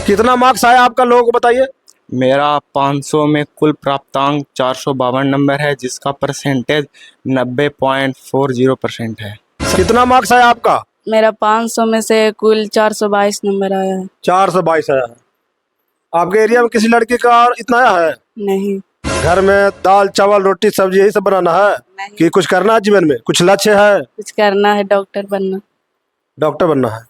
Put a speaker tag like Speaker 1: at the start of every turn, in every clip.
Speaker 1: कितना मार्क्स आया आपका, लोगों को बताइए।
Speaker 2: मेरा 500 में कुल प्राप्तांक 452 नंबर है, जिसका परसेंटेज 90.40% है।
Speaker 1: कितना मार्क्स आया आपका?
Speaker 3: मेरा 500 में से कुल 422 नंबर आया है।
Speaker 1: 422 आया है। आपके एरिया में किसी लड़की का इतना आया है?
Speaker 3: नहीं।
Speaker 1: घर में दाल चावल रोटी सब्जी यही सब बनाना है
Speaker 3: नहीं।
Speaker 1: कि कुछ करना है जीवन में, कुछ लक्ष्य है?
Speaker 3: कुछ करना है, डॉक्टर बनना।
Speaker 1: डॉक्टर बनना है।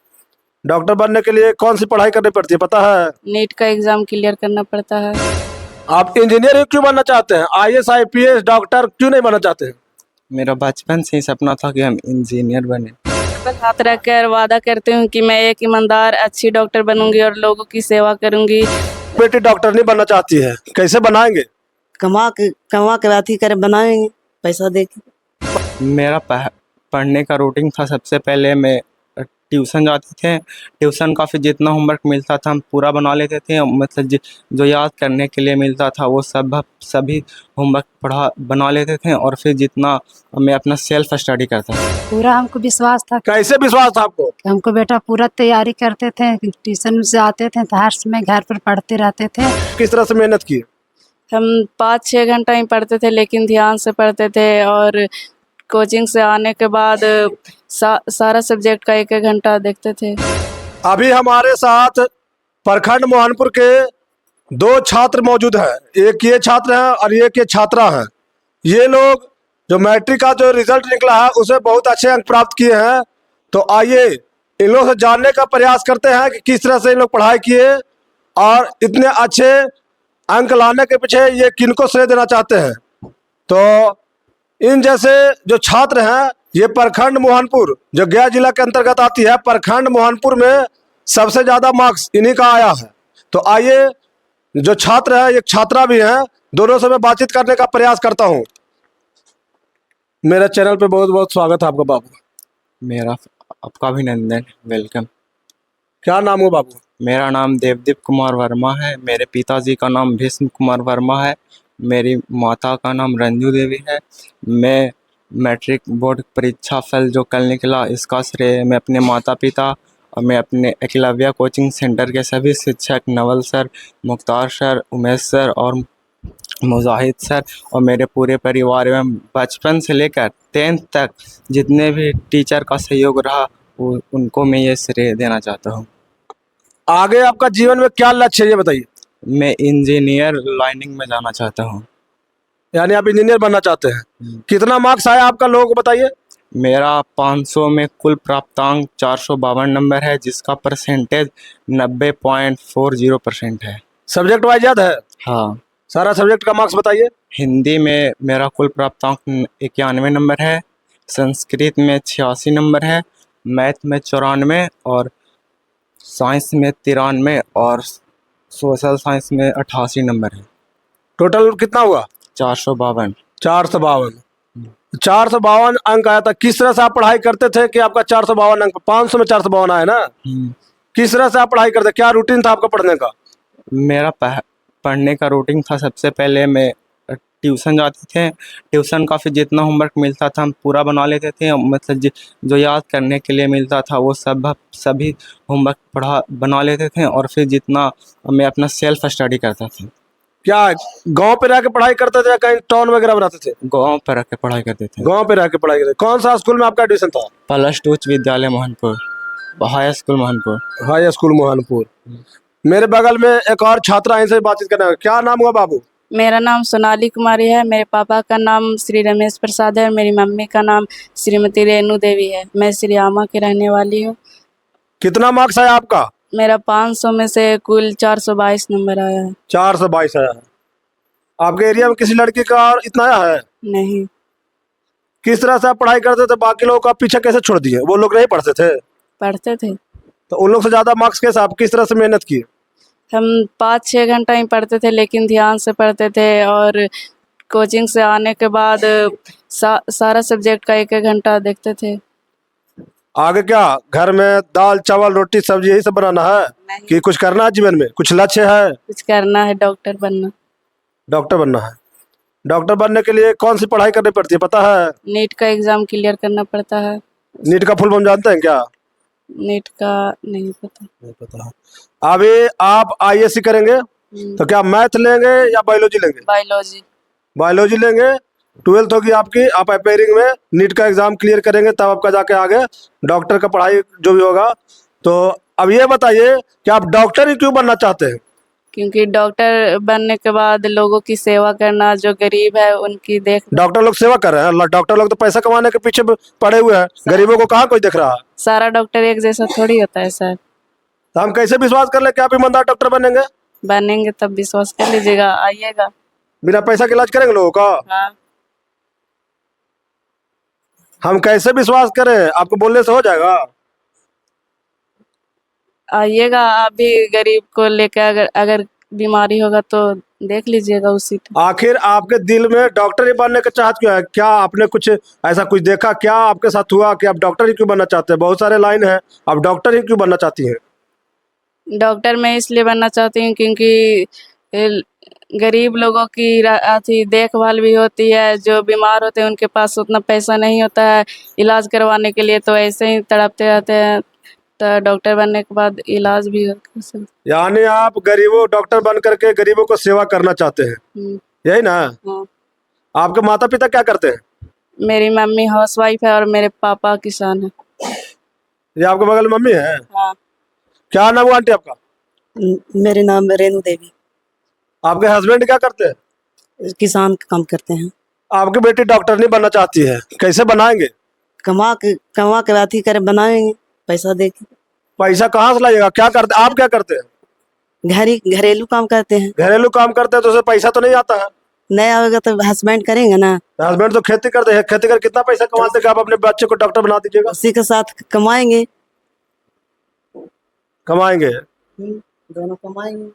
Speaker 1: डॉक्टर बनने के लिए कौन सी पढ़ाई करनी पड़ती है पता है?
Speaker 3: नीट का एग्जाम क्लियर करना पड़ता है।
Speaker 1: आप इंजीनियर क्यों बनना चाहते हैं? आईएएस आईपीएस डॉक्टर क्यों नहीं बनना चाहते हैं?
Speaker 2: मेरा बचपन से ही सपना था कि हम इंजीनियर बने।
Speaker 3: हाथ रख कर वादा करती हूँ कि मैं एक ईमानदार अच्छी डॉक्टर बनूंगी और लोगों की सेवा करूंगी।
Speaker 1: बेटी डॉक्टर नहीं बनना चाहती है, कैसे बनाएंगे?
Speaker 4: कमा के अथी करे बनाएंगे पैसा दे के।
Speaker 2: मेरा पढ़ने का रूटीन था, सबसे पहले मैं ट्यूशन जाते थे। ट्यूशन का फिर जितना होमवर्क मिलता था हम पूरा बना लेते थे, मतलब जो याद करने के लिए मिलता था वो सभी होमवर्क बना लेते थे, और फिर जितना मैं अपना सेल्फ स्टडी करता था।
Speaker 5: पूरा हमको विश्वास था।
Speaker 1: कैसे विश्वास था आपको?
Speaker 5: हमको बेटा पूरा तैयारी करते थे, ट्यूशन से आते थे तो हर समय घर पर पढ़ते रहते थे।
Speaker 1: किस तरह से मेहनत की?
Speaker 3: हम 5-6 घंटा ही पढ़ते थे, लेकिन ध्यान से पढ़ते थे, और कोचिंग से आने के बाद सारा सब्जेक्ट का 1-1 घंटा देखते थे।
Speaker 1: अभी हमारे साथ प्रखंड मोहनपुर के 2 छात्र मौजूद हैं। एक ये छात्र हैं और एक ये छात्रा हैं। ये लोग जो मैट्रिक का जो रिजल्ट निकला है उसमें बहुत अच्छे अंक प्राप्त किए हैं। तो आइए इन लोगों से जानने का प्रयास करते हैं कि किस तरह से इन लोग पढ़ाई किए और इतने अच्छे अंक लाने के पीछे ये किनको श्रेय देना चाहते हैं। तो इन जैसे जो छात्र हैं, ये प्रखंड मोहनपुर जो गया जिला के अंतर्गत आती है, प्रखंड मोहनपुर में सबसे ज़्यादा मार्क्स इन्हीं का आया है। तो आइए जो छात्र है, एक छात्रा भी है, दोनों से मैं बातचीत करने का प्रयास करता हूँ। मेरे चैनल पे बहुत बहुत स्वागत है आपका बाबू।
Speaker 2: मेरा आपका अभिनंदन, वेलकम।
Speaker 1: क्या नाम है बाबू?
Speaker 2: मेरा नाम देवदीप कुमार वर्मा है। मेरे पिताजी का नाम भीष्म कुमार वर्मा है। मेरी माता का नाम रंजू देवी है। मैं मैट्रिक बोर्ड परीक्षा फल जो कल निकला, इसका श्रेय मैं अपने माता पिता और मैं अपने एकलव्य कोचिंग सेंटर के सभी शिक्षक Naval sir, Mukhtar sir, Umesh sir और मुजाहिद सर और मेरे पूरे परिवार में बचपन से लेकर 10th तक जितने भी टीचर का सहयोग रहा उनको मैं ये श्रेय देना चाहता हूँ।
Speaker 1: आगे आपका जीवन में क्या लक्ष्य है ये बताइए।
Speaker 2: मैं इंजीनियर लाइनिंग में जाना चाहता हूँ।
Speaker 1: यानी आप इंजीनियर बनना चाहते हैं। कितना मार्क्स आया आपका, लोगों को बताइए।
Speaker 2: मेरा 500 में कुल प्राप्तांक 452 नंबर है, जिसका परसेंटेज 90.40% है।
Speaker 1: सब्जेक्ट वाइज याद है?
Speaker 2: हाँ।
Speaker 1: सारा सब्जेक्ट का मार्क्स बताइए।
Speaker 2: हिंदी में मेरा कुल प्राप्तांक 91 नंबर है, संस्कृत में 86 नंबर है, मैथ में 94 और साइंस में 93 और सोशल साइंस में 88 नंबर है।
Speaker 1: टोटल कितना हुआ?
Speaker 2: 452।
Speaker 1: 452 अंक आया था। किस तरह से आप पढ़ाई करते थे कि आपका 452 अंक? 500 में 452 आया ना? किस तरह से आप पढ़ाई करते? क्या रूटीन था आपका पढ़ने का?
Speaker 2: मेरा पढ़ने का रूटीन था, सबसे पहले मैं ट्यूशन जाते थे। ट्यूशन का फिर जितना होमवर्क मिलता था हम पूरा बना लेते थे, मतलब जो याद करने के लिए मिलता था वो सभी होमवर्क बना लेते थे, और फिर जितना मैं अपना सेल्फ स्टडी करता था।
Speaker 1: क्या गांव पे रह के पढ़ाई करते थे या कहीं टाउन वगैरह में रहते थे?
Speaker 2: गांव पे रह के पढ़ाई करते थे।
Speaker 1: गांव पे रह के पढ़ाई करते। कौन सा स्कूल में आपका एडमिशन था?
Speaker 2: +2 उच्च विद्यालय Mohanpur, high school Mohanpur.
Speaker 1: High school Mohanpur. मेरे बगल में एक और छात्रा इनसे बातचीत करना है। क्या नाम हुआ बाबू?
Speaker 3: मेरा नाम सोनाली कुमारी है। मेरे पापा का नाम श्री रमेश प्रसाद है। मेरी मम्मी का नाम श्रीमती रेणु देवी है। मैं श्रीयामा की रहने वाली हूँ।
Speaker 1: कितना मार्क्स आया आपका?
Speaker 3: मेरा 500 में से कुल 422 नंबर आया है।
Speaker 1: 422 आया है। आपके एरिया में किसी लड़की का इतना आया है?
Speaker 3: नहीं।
Speaker 1: किस तरह से आप पढ़ाई करते थे? बाकी लोगों का पीछे कैसे छोड़ दिए? वो लोग नहीं पढ़ते थे?
Speaker 3: पढ़ते थे।
Speaker 1: तो उन लोग से ज्यादा मार्क्स कैसे? आप किस तरह से मेहनत की?
Speaker 3: हम 5-6 घंटा ही पढ़ते थे, लेकिन ध्यान से पढ़ते थे, और कोचिंग से आने के बाद सारा सब्जेक्ट का 1-1 घंटा देखते थे।
Speaker 1: आगे क्या घर में दाल चावल रोटी सब्जी यही सब बनाना है
Speaker 3: नहीं।
Speaker 1: कि कुछ करना है जीवन में, कुछ लक्ष्य है?
Speaker 3: कुछ करना है, डॉक्टर बनना।
Speaker 1: डॉक्टर बनना है। डॉक्टर बनने के लिए कौन सी पढ़ाई करनी पड़ती है पता है?
Speaker 3: नीट का एग्जाम क्लियर करना पड़ता है।
Speaker 1: नीट का फुल फॉर्म जानते हैं क्या?
Speaker 3: नीट का नहीं पता।
Speaker 1: नहीं पता है। अभी आप आईएससी करेंगे तो क्या मैथ लेंगे या बायोलॉजी लेंगे?
Speaker 3: बायोलॉजी।
Speaker 1: बायोलॉजी लेंगे। 12th होगी आपकी, आप अपेयरिंग में नीट का एग्जाम क्लियर करेंगे तब आपका जाके आगे डॉक्टर का पढ़ाई जो भी होगा। तो अब ये बताइए कि आप डॉक्टर ही क्यों बनना चाहते हैं?
Speaker 3: क्योंकि डॉक्टर बनने के बाद लोगों की सेवा करना, जो गरीब है उनकी देख।
Speaker 1: डॉक्टर लोग सेवा कर रहे हैं, डॉक्टर लोग तो पैसा कमाने के पीछे पड़े हुए हैं, गरीबों को कहाँ कोई देख रहा है?
Speaker 3: सारा डॉक्टर एक जैसा थोड़ी होता है सर।
Speaker 1: तो हम कैसे विश्वास कर ले कि आप ईमानदार डॉक्टर बनेंगे?
Speaker 3: बनेंगे तब विश्वास कर लीजिएगा, आइएगा।
Speaker 1: बिना पैसा के इलाज करेंगे लोगों का?
Speaker 3: हाँ।
Speaker 1: हम कैसे विश्वास करें? आपको बोलने से हो जाएगा?
Speaker 3: आइएगा आप भी, गरीब को लेकर अगर अगर बीमारी होगा तो देख लीजिएगा उसी टाइम।
Speaker 1: आखिर आपके दिल में डॉक्टर ही बनने का चाहत क्यों है? क्या आपने कुछ ऐसा कुछ देखा, क्या आपके साथ हुआ कि आप डॉक्टर ही क्यों बनना चाहते हैं? बहुत सारे लाइन है, आप डॉक्टर ही क्यों बनना चाहती हैं?
Speaker 3: डॉक्टर मैं इसलिए बनना चाहती हूँ क्योंकि गरीब लोगों की अथी देखभाल भी होती है, जो बीमार होते हैं उनके पास उतना पैसा नहीं होता है इलाज करवाने के लिए, तो ऐसे ही तड़पते रहते हैं। तो डॉक्टर बनने के बाद इलाज भी हो सकता।
Speaker 1: यानी आप गरीबों डॉक्टर बन करके गरीबों को सेवा करना चाहते हैं, यही ना?
Speaker 3: हाँ।
Speaker 1: आपके माता पिता क्या करते हैं?
Speaker 3: मेरी मम्मी हाउसवाइफ है और मेरे पापा किसान है।
Speaker 1: ये आपके बगल में मम्मी है?
Speaker 3: हाँ।
Speaker 1: क्या नाम हुआ आंटी आपका?
Speaker 4: मेरे नाम रेणु देवी।
Speaker 1: आपके हस्बैंड क्या करते हैं?
Speaker 4: किसान का काम करते हैं।
Speaker 1: आपकी बेटी डॉक्टर नहीं बनना चाहती है, कैसे बनाएंगे?
Speaker 4: कमा के अथी करे बनाएंगे, पैसा दे के।
Speaker 1: पैसा कहाँ से लाइएगा? क्या करते आप? क्या करते हैं?
Speaker 4: घरेलू काम करते हैं।
Speaker 1: घरेलू काम करते हैं तो उसे पैसा तो नहीं आता है?
Speaker 4: नहीं आएगा तो हस्बैंड करेंगे ना।
Speaker 1: हस्बैंड तो खेती करते हैं, खेती कर कितना पैसा कमाते हैं कि आप अपने बच्चे को डॉक्टर बना दीजिएगा?
Speaker 4: उसी के साथ कमाएंगे।
Speaker 1: कमाएंगे,
Speaker 4: दोनों कमाएंगे।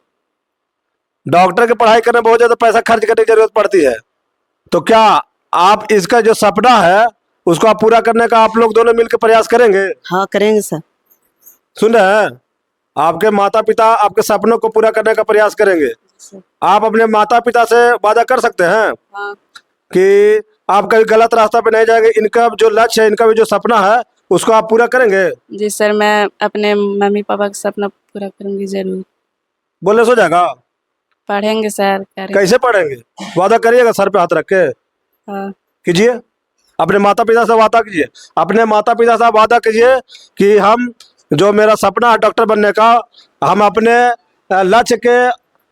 Speaker 1: डॉक्टर की पढ़ाई करने में बहुत ज्यादा पैसा खर्च करने की जरूरत पड़ती है। तो क्या आप इसका जो सपना है उसको आप पूरा करने का आप लोग दोनों मिलकर प्रयास करेंगे?
Speaker 4: हाँ करेंगे सर।
Speaker 1: सुन रहे हैं? आपके माता पिता आपके सपनों को पूरा करने का प्रयास करेंगे। आप अपने माता पिता से वादा कर सकते हैं
Speaker 3: हाँ।
Speaker 1: कि आप कभी गलत रास्ता पे नहीं जाएंगे, इनका जो लक्ष्य है, इनका भी जो सपना है उसको आप पूरा करेंगे?
Speaker 3: जी सर, मैं अपने मम्मी पापा का सपना पूरा करूंगी जरूर।
Speaker 1: बोलने से हो जाएगा?
Speaker 3: पढ़ेंगे सर, करेंगे।
Speaker 1: कैसे पढ़ेंगे? वादा करिएगा, सर पे हाथ रख के
Speaker 3: हाँ।
Speaker 1: कीजिए। अपने माता पिता से वादा कीजिए, अपने माता पिता से वादा कीजिए कि हम जो मेरा सपना है डॉक्टर बनने का, हम अपने लक्ष्य के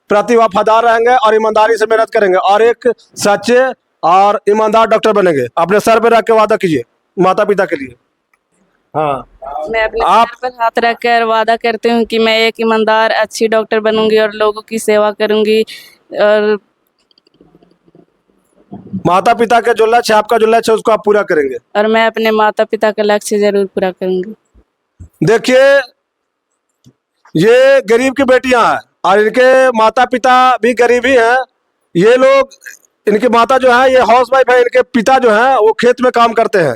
Speaker 1: प्रति वफादार रहेंगे और ईमानदारी से मेहनत करेंगे और एक सच्चे और ईमानदार डॉक्टर बनेंगे। अपने सर पे रख के वादा कीजिए माता पिता के लिए। हाँ,
Speaker 3: मैं अपने
Speaker 1: आप
Speaker 3: सर पर हाथ रखकर वादा करती हूँ कि मैं एक ईमानदार अच्छी डॉक्टर बनूंगी और लोगों की सेवा करूंगी। और
Speaker 1: माता पिता के जो लक्ष्य है, आपका जो लक्ष्य है उसको आप पूरा करेंगे।
Speaker 3: मैं अपने माता पिता का लक्ष्य जरूर पूरा करूंगी।
Speaker 1: देखिए, ये गरीब की बेटियां हैं और इनके माता पिता भी गरीब ही हैं। ये लोग, इनकी माता जो है ये हाउस वाइफ है, इनके पिता जो है वो खेत में काम करते हैं,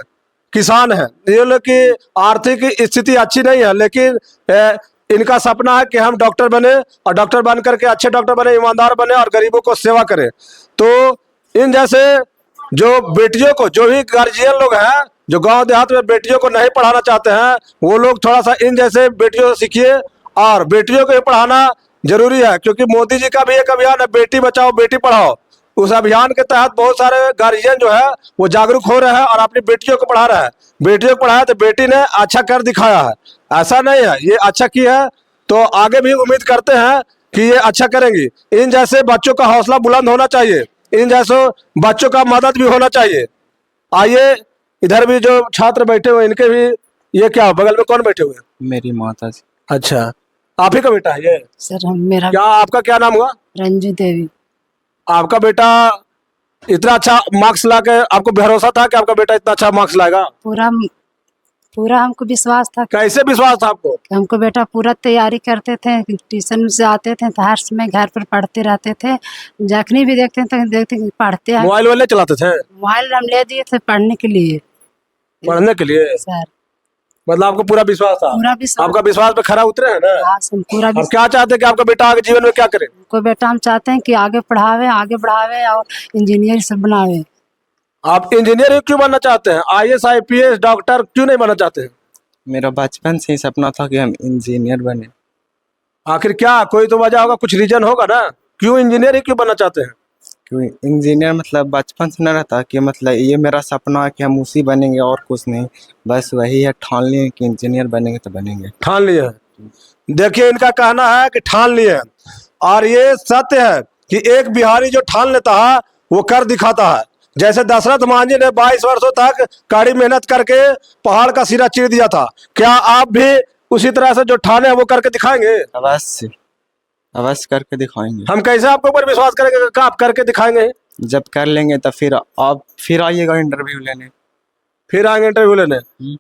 Speaker 1: किसान हैं। ये लोग की आर्थिक स्थिति अच्छी नहीं है, लेकिन इनका सपना है कि हम डॉक्टर बने और डॉक्टर बन करके अच्छे डॉक्टर बने, ईमानदार बने और गरीबों को सेवा करें। तो इन जैसे जो बेटियों को, जो भी गार्जियन लोग हैं जो गांव देहात में बेटियों को नहीं पढ़ाना चाहते हैं, वो लोग थोड़ा सा इन जैसे बेटियों से सीखिए और बेटियों को पढ़ाना जरूरी है। क्योंकि मोदी जी का भी एक अभियान है, बेटी बचाओ बेटी पढ़ाओ। उस अभियान के तहत बहुत सारे गार्जियन जो है वो जागरूक हो रहे हैं और अपनी बेटियों को पढ़ा रहे हैं। बेटियों को पढ़ाया तो बेटी ने अच्छा कर दिखाया है, ऐसा नहीं है, ये अच्छा की है तो आगे भी उम्मीद करते हैं कि ये अच्छा करेंगी। इन जैसे बच्चों का हौसला बुलंद होना चाहिए, इन जैसे बच्चों का मदद भी होना चाहिए। आइए, इधर भी जो छात्र बैठे हुए इनके भी, ये क्या बगल में कौन बैठे हुए हैं?
Speaker 2: मेरी माता जी।
Speaker 1: अच्छा, आप ही का बेटा है ये?
Speaker 5: सर मेरा
Speaker 1: क्या आपका क्या नाम हुआ?
Speaker 5: रंजू देवी।
Speaker 1: आपका बेटा इतना अच्छा मार्क्स ला के, आपको भरोसा था कि आपका बेटा इतना अच्छा मार्क्स लाएगा?
Speaker 5: पूरा पूरा हमको विश्वास था।
Speaker 1: कैसे विश्वास था आपको?
Speaker 5: कि हमको बेटा पूरा तैयारी करते थे, ट्यूशन से आते थे तो हर समय घर पर पढ़ते रहते थे। जखनी भी देखते थे देखते पढ़ते हैं।
Speaker 1: मोबाइल वाले चलाते थे?
Speaker 5: मोबाइल हम ले दिए थे पढ़ने के लिए।
Speaker 1: पढ़ने के लिए?
Speaker 5: सर
Speaker 1: मतलब आपको पूरा विश्वास था?
Speaker 5: पूरा विश्वास।
Speaker 1: आपका विश्वास पे खरा उतरे हैं ना?
Speaker 5: हाँ, सर, पूरा
Speaker 1: और
Speaker 5: विश्वास।
Speaker 1: क्या चाहते हैं कि आपका बेटा आगे जीवन में क्या करे?
Speaker 5: को बेटा हम चाहते हैं कि आगे पढ़ावे, आगे बढ़ावे और इंजीनियर सब बनावे।
Speaker 1: आप इंजीनियर क्यों बनना चाहते हैं? आईएएस आईपीएस डॉक्टर क्यों नहीं बनना चाहते हैं?
Speaker 2: मेरा बचपन से ही सपना था कि हम इंजीनियर बने।
Speaker 1: आखिर क्या कोई तो वजह होगा, कुछ रीजन होगा ना, क्यों इंजीनियर ही क्यों बनना चाहते हैं?
Speaker 2: क्योंकि इंजीनियर मतलब बचपन से न रहता कि मतलब ये मेरा सपना है कि हम उसी बनेंगे और कुछ नहीं, बस वही है, ठान लिए कि इंजीनियर बनेंगे तो बनेंगे।
Speaker 1: ठान लिए हैं। देखिए इनका कहना है कि ठान लिए हैं, और ये सत्य है कि एक बिहारी जो ठान लेता है वो कर दिखाता है। जैसे दशरथ मांझी ने 22 वर्षों तक कड़ी मेहनत करके पहाड़ का सिरा चीर दिया था, क्या आप भी उसी तरह से जो ठाने हैं वो करके दिखाएंगे?
Speaker 2: अवश्य अवश्य करके दिखाएंगे।
Speaker 1: हम कैसे आपके ऊपर विश्वास करेंगे कि आप करके दिखाएंगे?
Speaker 2: जब कर लेंगे तो फिर आप फिर आइएगा इंटरव्यू लेने।
Speaker 1: फिर आएंगे इंटरव्यू लेने।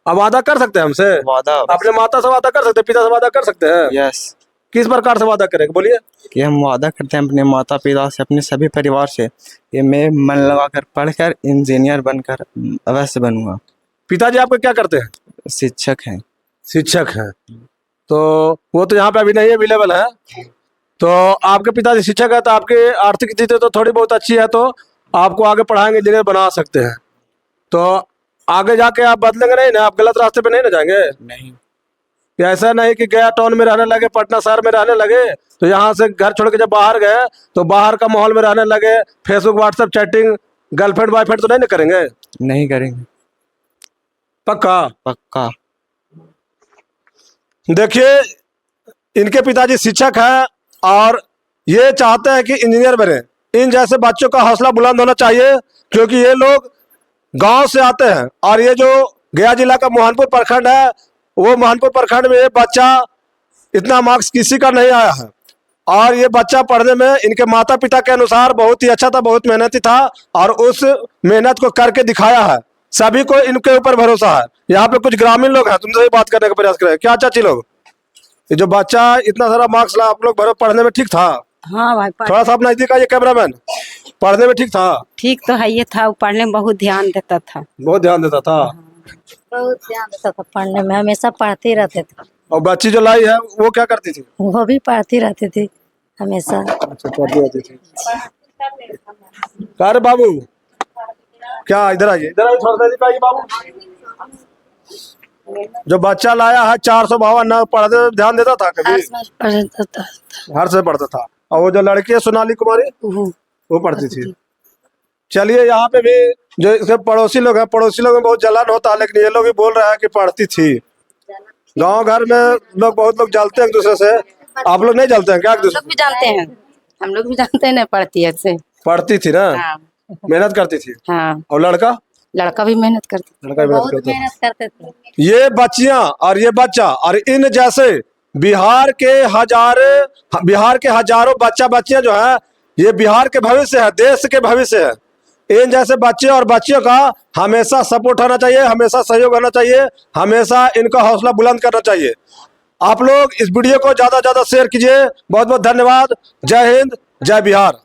Speaker 1: अब वादा कर सकते हैं हमसे?
Speaker 2: वादा
Speaker 1: अपने माता से वादा कर सकते हैं, पिता से वादा कर सकते हैं?
Speaker 2: यस,
Speaker 1: किस प्रकार से वादा करेंगे बोलिए?
Speaker 2: कि हम वादा करते हैं अपने माता पिता से, अपने सभी परिवार से कि मैं मन लगाकर पढ़कर इंजीनियर बनकर अवश्य बनूंगा।
Speaker 1: पिताजी आपके क्या करते हैं?
Speaker 2: शिक्षक हैं।
Speaker 1: शिक्षक हैं। तो वो तो यहाँ पे अभी नहीं अवेलेबल है। तो आपके पिताजी शिक्षक है तो आपकी आर्थिक स्थिति तो थोड़ी बहुत अच्छी है, तो आपको आगे पढ़ाएंगे, इंजीनियर बना सकते हैं। तो आगे जाके आप बदलेंगे नहीं ना, आप गलत रास्ते पे नहीं ना जाएंगे?
Speaker 2: नहीं,
Speaker 1: कि ऐसा नहीं कि गया टाउन में रहने लगे, पटना शहर में रहने लगे, तो यहाँ से घर छोड़ के जब बाहर गए तो बाहर का माहौल में रहने लगे, Facebook WhatsApp chatting, girlfriend boyfriend तो नहीं ना करेंगे?
Speaker 2: नहीं करेंगे।
Speaker 1: पक्का?
Speaker 2: पक्का।
Speaker 1: देखिए इनके पिताजी शिक्षक हैं और ये चाहते हैं कि इंजीनियर बने। इन जैसे बच्चों का हौसला बुलंद होना चाहिए, क्योंकि ये लोग गांव से आते हैं, और ये जो गया जिला का मोहनपुर प्रखंड है, वो मोहनपुर प्रखंड में ये बच्चा इतना मार्क्स किसी का नहीं आया है, और ये बच्चा पढ़ने में इनके माता पिता के अनुसार बहुत ही अच्छा था, बहुत मेहनती था, और उस मेहनत को करके दिखाया है। सभी को इनके ऊपर भरोसा है। यहाँ पे कुछ ग्रामीण लोग हैं, तुमसे भी बात करने का प्रयास करें। क्या चाची लोग, ये जो बच्चा इतना सारा मार्क्स ला, आप लोग पढ़ने में ठीक था?
Speaker 4: हाँ भाई
Speaker 1: थोड़ा सा आप नजदीक आइए कैमरामैन। पढ़ने में ठीक था?
Speaker 4: ठीक तो है, ये था, वो पढ़ने में बहुत ध्यान देता था।
Speaker 1: बहुत ध्यान देता था।
Speaker 4: बहुत ध्यान देता था पढ़ने में, हमेशा पढ़ते रहते थे।
Speaker 1: और बच्ची जो लाई है वो क्या करती थी?
Speaker 4: वो भी पढ़ती रहती थी हमेशा।
Speaker 1: अच्छा, पढ़ती रहती थी। अरे बाबू क्या, इधर आइए, इधर आइए, थोड़ा नजदीक आइए बाबू। जो बच्चा लाया है 452 ना, पढ़ते ध्यान देता था कभी? हर से पढ़ता था। और वो जो लड़की है सोनाली कुमारी, वो पढ़ती थी। चलिए यहाँ पे भी जो इसके पड़ोसी लोग हैं, पड़ोसी लोग में बहुत जलन होता है, लेकिन ये लोग भी बोल रहे हैं कि पढ़ती थी। गांव घर में लोग बहुत लोग जलते हैं एक दूसरे से, आप लोग नहीं जलते हैं क्या एक दूसरे?
Speaker 4: भी जानते हैं, हम लोग भी जानते हैं ना, पढ़ती है से।
Speaker 1: पढ़ती थी ना?
Speaker 4: हाँ।
Speaker 1: मेहनत करती थी।
Speaker 4: हाँ,
Speaker 1: और लड़का?
Speaker 4: लड़का भी मेहनत करता,
Speaker 1: लड़का भी मेहनत करता था।
Speaker 4: मेहनत करते थे।
Speaker 1: ये बच्चियां और ये बच्चा और इन जैसे बिहार के हजारों बच्चा बच्चियां जो है, ये बिहार के भविष्य है, देश के भविष्य है। इन जैसे बच्चे और बच्चियों का हमेशा सपोर्ट होना चाहिए, हमेशा सहयोग होना चाहिए, हमेशा इनका हौसला बुलंद करना चाहिए। आप लोग इस वीडियो को ज्यादा से ज्यादा शेयर कीजिए। बहुत बहुत धन्यवाद। जय हिंद, जय बिहार।